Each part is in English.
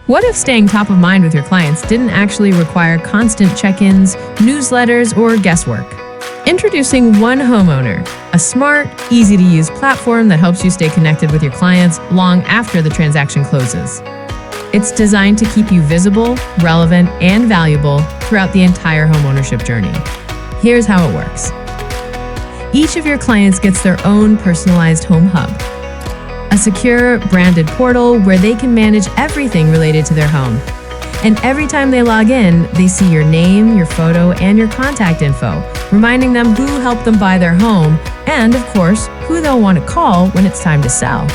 What if staying top of mind with your clients didn't actually require constant check-ins, newsletters, or guesswork? Introducing OneHomeowner, a smart, easy-to-use platform that helps you stay connected with your clients long after the transaction closes. It's designed to keep you visible, relevant, and valuable throughout the entire homeownership journey. Here's how it works. Each of your clients gets their own personalized home hub, a secure, branded portal where they can manage everything related to their home. And every time they log in, they see your name, your photo, and your contact info, reminding them who helped them buy their home and, of course, who they'll want to call when it's time to sell.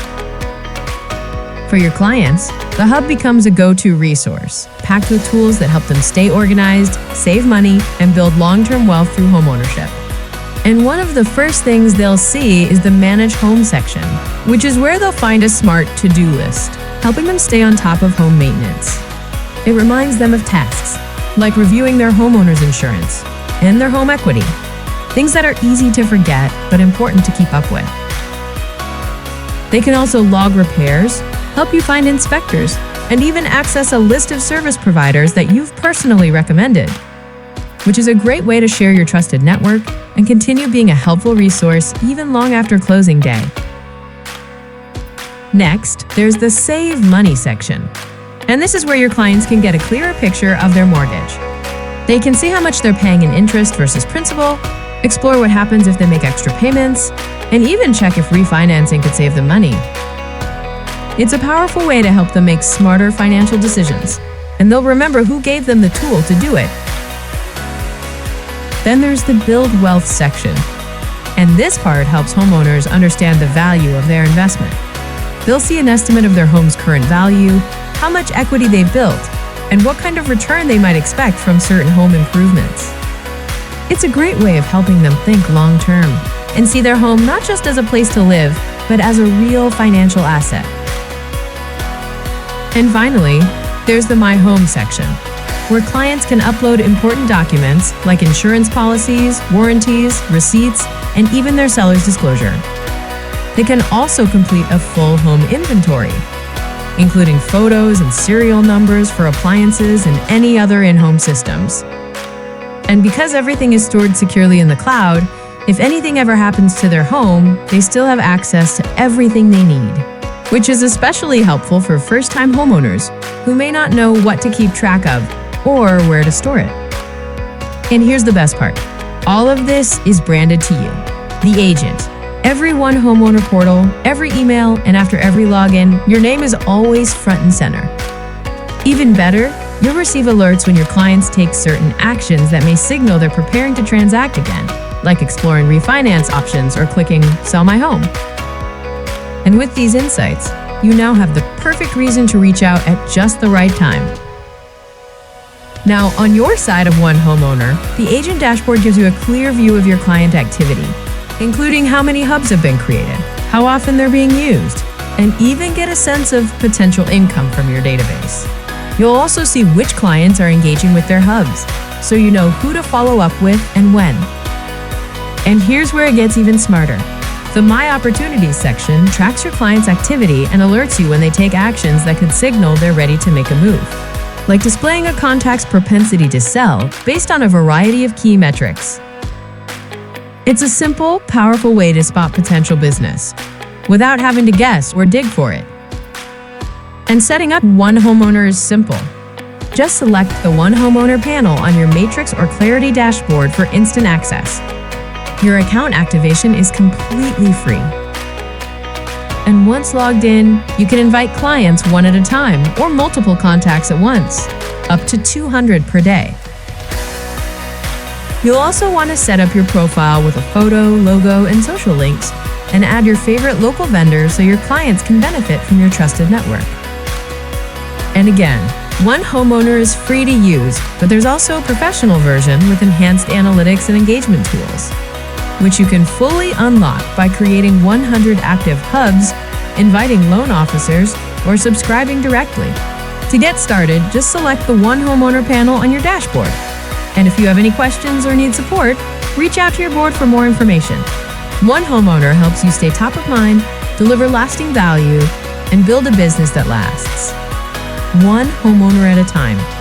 For your clients, the hub becomes a go-to resource, packed with tools that help them stay organized, save money, and build long-term wealth through homeownership. And one of the first things they'll see is the Manage Home section, which is where they'll find a smart to-do list, helping them stay on top of home maintenance. It reminds them of tasks, like reviewing their homeowner's insurance and their home equity, things that are easy to forget but important to keep up with. They can also log repairs, help you find inspectors, and even access a list of service providers that you've personally recommended, which is a great way to share your trusted network and continue being a helpful resource even long after closing day. Next, there's the Save Money section. And this is where your clients can get a clearer picture of their mortgage. They can see how much they're paying in interest versus principal, explore what happens if they make extra payments, and even check if refinancing could save them money. It's a powerful way to help them make smarter financial decisions, and they'll remember who gave them the tool to do it. Then there's the Build Wealth section, and this part helps homeowners understand the value of their investment. They'll see an estimate of their home's current value, how much equity they built, and what kind of return they might expect from certain home improvements. It's a great way of helping them think long-term and see their home not just as a place to live, but as a real financial asset. And finally, there's the My Home section, where clients can upload important documents like insurance policies, warranties, receipts, and even their seller's disclosure. They can also complete a full home inventory, including photos and serial numbers for appliances and any other in-home systems. And because everything is stored securely in the cloud, if anything ever happens to their home, they still have access to everything they need, which is especially helpful for first-time homeowners who may not know what to keep track of or where to store it. And here's the best part. All of this is branded to you, the agent. Every OneHomeowner portal, every email, and after every login, your name is always front and center. Even better, you'll receive alerts when your clients take certain actions that may signal they're preparing to transact again, like exploring refinance options or clicking Sell My Home. And with these insights, you now have the perfect reason to reach out at just the right time. Now, on your side of OneHomeowner, the agent dashboard gives you a clear view of your client activity, including how many hubs have been created, how often they're being used, and even get a sense of potential income from your database. You'll also see which clients are engaging with their hubs, so you know who to follow up with and when. And here's where it gets even smarter. The My Opportunities section tracks your client's activity and alerts you when they take actions that could signal they're ready to make a move, like displaying a contact's propensity to sell based on a variety of key metrics. It's a simple, powerful way to spot potential business without having to guess or dig for it. And setting up OneHomeowner is simple. Just select the OneHomeowner panel on your Matrix or Clarity dashboard for instant access. Your account activation is completely free. And once logged in, you can invite clients one at a time or multiple contacts at once, up to 200 per day. You'll also want to set up your profile with a photo, logo, and social links, and add your favorite local vendors so your clients can benefit from your trusted network. And again, OneHomeowner is free to use, but there's also a professional version with enhanced analytics and engagement tools, which you can fully unlock by creating 100 active hubs, inviting loan officers, or subscribing directly. To get started, just select the OneHomeowner panel on your dashboard. And if you have any questions or need support, reach out to your board for more information. OneHomeowner helps you stay top of mind, deliver lasting value, and build a business that lasts. one homeowner at a time.